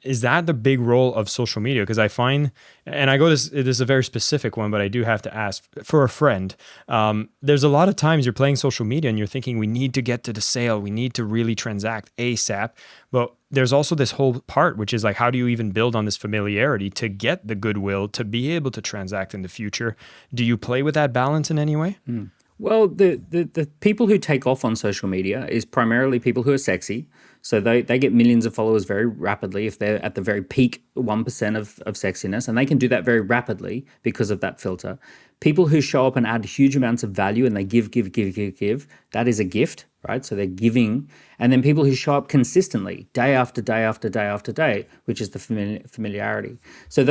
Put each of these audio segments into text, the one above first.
is that the big role of social media? Because I find, and I go this is a very specific one, but I do have to ask for a friend. There's a lot of times you're playing social media and you're thinking we need to get to the sale, we need to really transact ASAP. But there's also this whole part which is like, how do you even build on this familiarity to get the goodwill to be able to transact in the future? Do you play with that balance in any way? Well, the people who take off on social media is primarily people who are sexy. So they get millions of followers very rapidly if they're at the very peak 1% of sexiness, and they can do that very rapidly because of that filter. People who show up and add huge amounts of value and they give, that is a gift, right? So they're giving. And then people who show up consistently day after day after day after day, which is the familiarity. So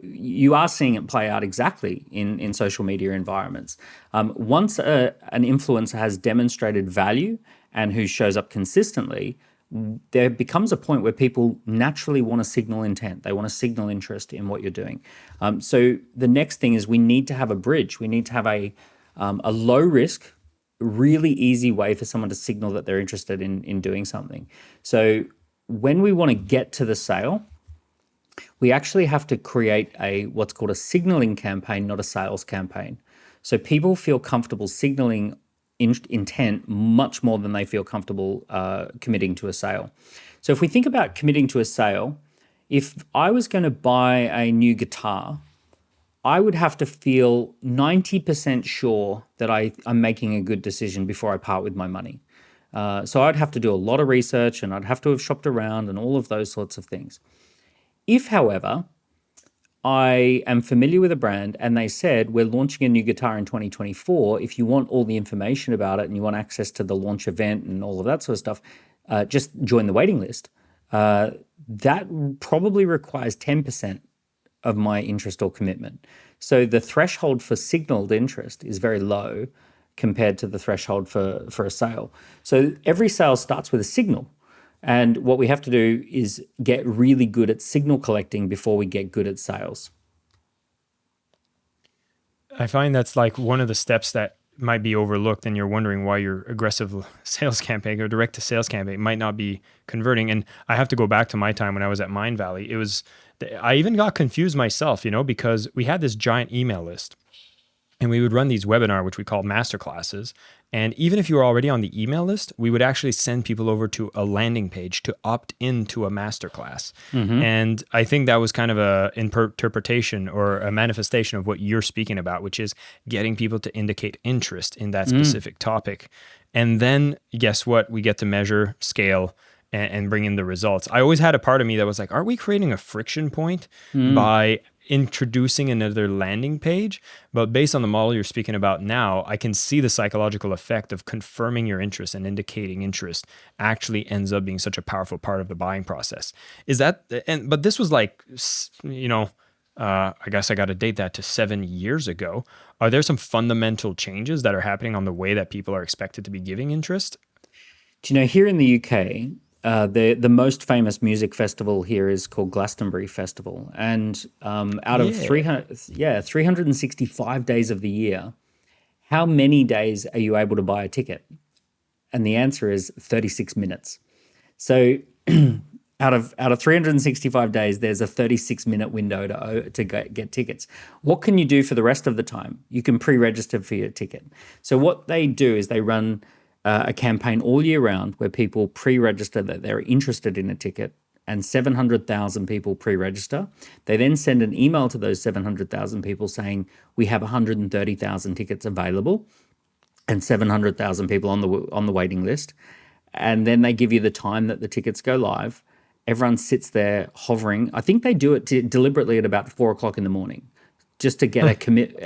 you are seeing it play out exactly in social media environments. Once an influencer has demonstrated value and who shows up consistently, there becomes a point where people naturally want to signal intent. They want to signal interest in what you're doing. So the next thing is we need to have a bridge. We need to have a low risk, really easy way for someone to signal that they're interested in doing something. So when we want to get to the sale, we actually have to create what's called a signaling campaign, not a sales campaign. So people feel comfortable signaling intent much more than they feel comfortable committing to a sale. So if we think about committing to a sale, if I was going to buy a new guitar, I would have to feel 90% sure that I'm making a good decision before I part with my money. So I'd have to do a lot of research and I'd have to have shopped around and all of those sorts of things. If, however, I am familiar with a brand and they said, we're launching a new guitar in 2024. If you want all the information about it and you want access to the launch event and all of that sort of stuff, just join the waiting list. That probably requires 10% of my interest or commitment. So the threshold for signaled interest is very low compared to the threshold for a sale. So every sale starts with a signal. And what we have to do is get really good at signal collecting before we get good at sales. I find that's like one of the steps that might be overlooked, and you're wondering why your aggressive sales campaign or direct to sales campaign might not be converting. And I have to go back to my time when I was at Mind Valley. I even got confused myself, because we had this giant email list and we would run these webinar, which we called masterclasses. And even if you were already on the email list, we would actually send people over to a landing page to opt into a masterclass. Mm-hmm. And I think that was kind of a interpretation or a manifestation of what you're speaking about, which is getting people to indicate interest in that specific topic. And then guess what? We get to measure, scale, and bring in the results. I always had a part of me that was like, aren't we creating a friction point by introducing another landing page? But based on the model you're speaking about now, I can see the psychological effect of confirming your interest and indicating interest actually ends up being such a powerful part of the buying process. But this was like, I guess I got to date that to 7 years ago. Are there some fundamental changes that are happening on the way that people are expected to be giving interest? Do you know, here in the UK, the most famous music festival here is called Glastonbury Festival. And out of 365 days of the year, how many days are you able to buy a ticket? And the answer is 36 minutes. So out of 365 days, there's a 36-minute window to get tickets. What can you do for the rest of the time? You can pre-register for your ticket. So what they do is they run a campaign all year round where people pre-register that they're interested in a ticket, and 700,000 people pre-register. They then send an email to those 700,000 people saying, we have 130,000 tickets available and 700,000 people on the waiting list. And then they give you the time that the tickets go live. Everyone sits there hovering. I think they do it deliberately at about 4 o'clock in the morning, just to get a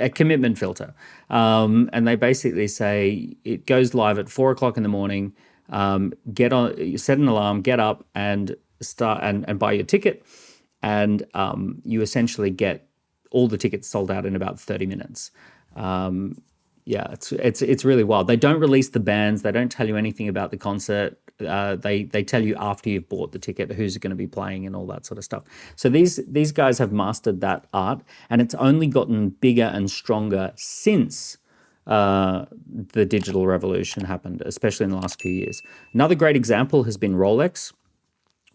commitment filter. And they basically say it goes live at 4 o'clock in the morning. Get on, set an alarm, get up and start and buy your ticket. And you essentially get all the tickets sold out in about 30 minutes. It's really wild. They don't release the bands. They don't tell you anything about the concert. They tell you after you've bought the ticket who's going to be playing and all that sort of stuff. So these guys have mastered that art, and it's only gotten bigger and stronger since the digital revolution happened, especially in the last few years. Another great example has been Rolex.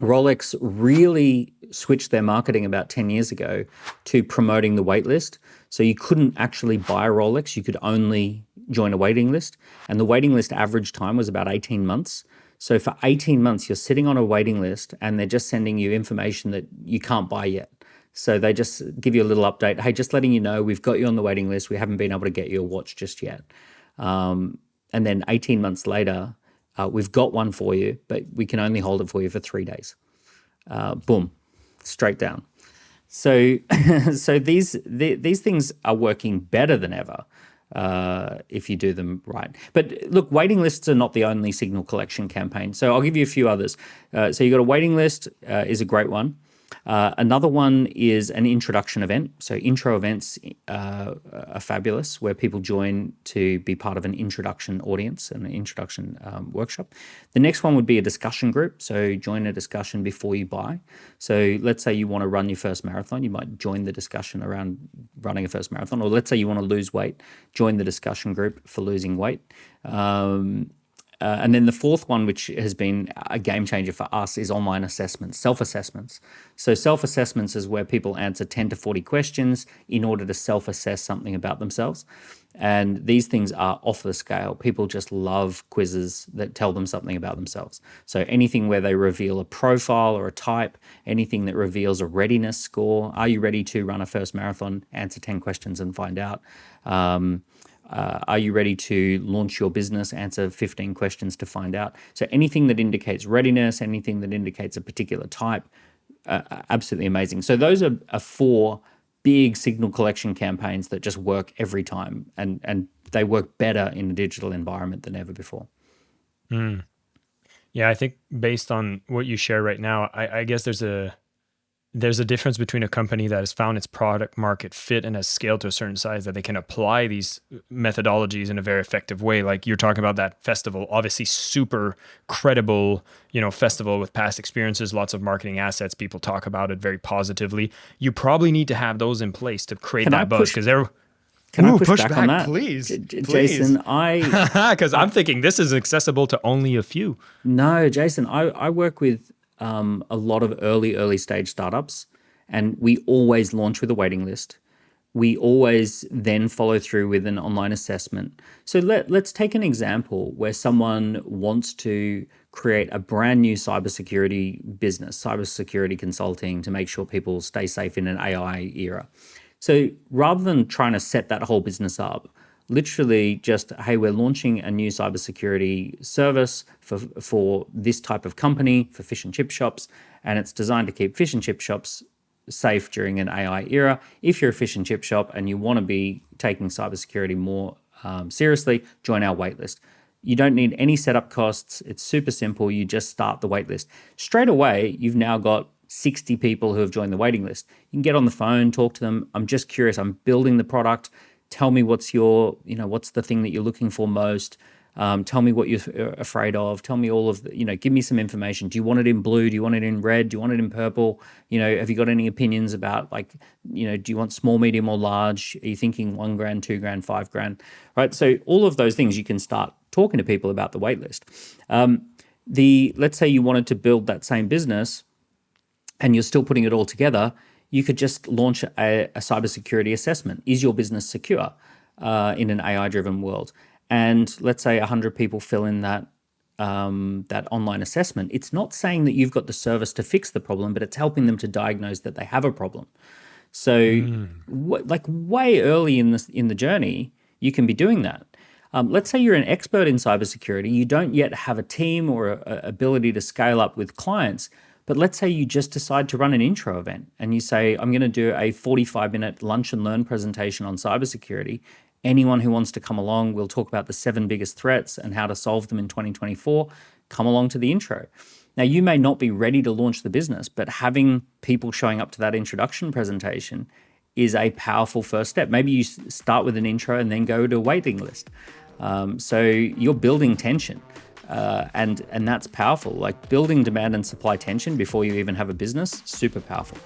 Rolex really switched their marketing about 10 years ago to promoting the waitlist. So you couldn't actually buy a Rolex, you could only join a waiting list. And the waiting list average time was about 18 months. So for 18 months, you're sitting on a waiting list and they're just sending you information that you can't buy yet. So they just give you a little update. Hey, just letting you know, we've got you on the waiting list. We haven't been able to get you a watch just yet. And then 18 months later, we've got one for you, but we can only hold it for you for 3 days. Boom, straight down. So, so these things are working better than ever if you do them right. But look, waiting lists are not the only signal collection campaign. So I'll give you a few others. So you got a waiting list is a great one. Another one is an introduction event. So intro events are fabulous, where people join to be part of an introduction audience and an introduction workshop. The next one would be a discussion group. So join a discussion before you buy. So let's say you want to run your first marathon. You might join the discussion around running a first marathon. Or let's say you want to lose weight. Join the discussion group for losing weight. And then the fourth one, which has been a game changer for us, is online assessments, self-assessments. So self-assessments is where people answer 10 to 40 questions in order to self-assess something about themselves. And these things are off the scale. People just love quizzes that tell them something about themselves. So anything where they reveal a profile or a type, anything that reveals a readiness score. Are you ready to run a first marathon? Answer 10 questions and find out. Are you ready to launch your business? Answer 15 questions to find out. So anything that indicates readiness, anything that indicates a particular type, absolutely amazing. So those are four big signal collection campaigns that just work every time, and they work better in a digital environment than ever before. Yeah, I think based on what you share right now, I guess there's a difference between a company that has found its product market fit and has scaled to a certain size that they can apply these methodologies in a very effective way. Like you're talking about that festival, obviously super credible, festival with past experiences, lots of marketing assets. People talk about it very positively. You probably need to have those in place to create that buzz because they're. Can I push back on that? Please, Jason, because I'm thinking this is accessible to only a few. No, Jason, I work with a lot of early stage startups, and we always launch with a waiting list. We always then follow through with an online assessment. So let's take an example where someone wants to create a brand new cybersecurity business, cybersecurity consulting, to make sure people stay safe in an AI era. So rather than trying to set that whole business up, literally just, hey, we're launching a new cybersecurity service for this type of company, for fish and chip shops, and it's designed to keep fish and chip shops safe during an AI era. If you're a fish and chip shop and you want to be taking cybersecurity more seriously, join our waitlist. You don't need any setup costs. It's super simple. You just start the waitlist. Straight away, you've now got 60 people who have joined the waiting list. You can get on the phone, talk to them. I'm just curious. I'm building the product. Tell me what's the thing that you're looking for most. Tell me what you're afraid of. Tell me all of the, give me some information. Do you want it in blue? Do you want it in red? Do you want it in purple? Have you got any opinions about do you want small, medium, or large? Are you thinking 1 grand, 2 grand, 5 grand? Right. So all of those things you can start talking to people about the wait list. Let's say you wanted to build that same business and you're still putting it all together. You could just launch a cybersecurity assessment. Is your business secure in an AI-driven world? And let's say 100 people fill in that online assessment. It's not saying that you've got the service to fix the problem, but it's helping them to diagnose that they have a problem. So, way early in the journey, you can be doing that. Let's say you're an expert in cybersecurity. You don't yet have a team or a ability to scale up with clients. But let's say you just decide to run an intro event and you say, I'm going to do a 45-minute lunch and learn presentation on cybersecurity. Anyone who wants to come along, we'll talk about the 7 biggest threats and how to solve them in 2024. Come along to the intro. Now, you may not be ready to launch the business, but having people showing up to that introduction presentation is a powerful first step. Maybe you start with an intro and then go to a waiting list. So you're building tension. And that's powerful. Like building demand and supply tension before you even have a business, super powerful.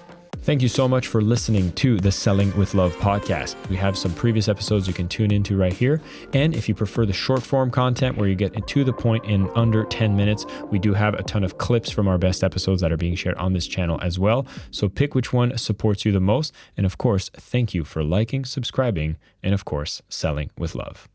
Thank you so much for listening to the Selling with Love podcast. We have some previous episodes you can tune into right here. And if you prefer the short form content where you get to the point in under 10 minutes, we do have a ton of clips from our best episodes that are being shared on this channel as well. So pick which one supports you the most. And of course, thank you for liking, subscribing, and of course, selling with love.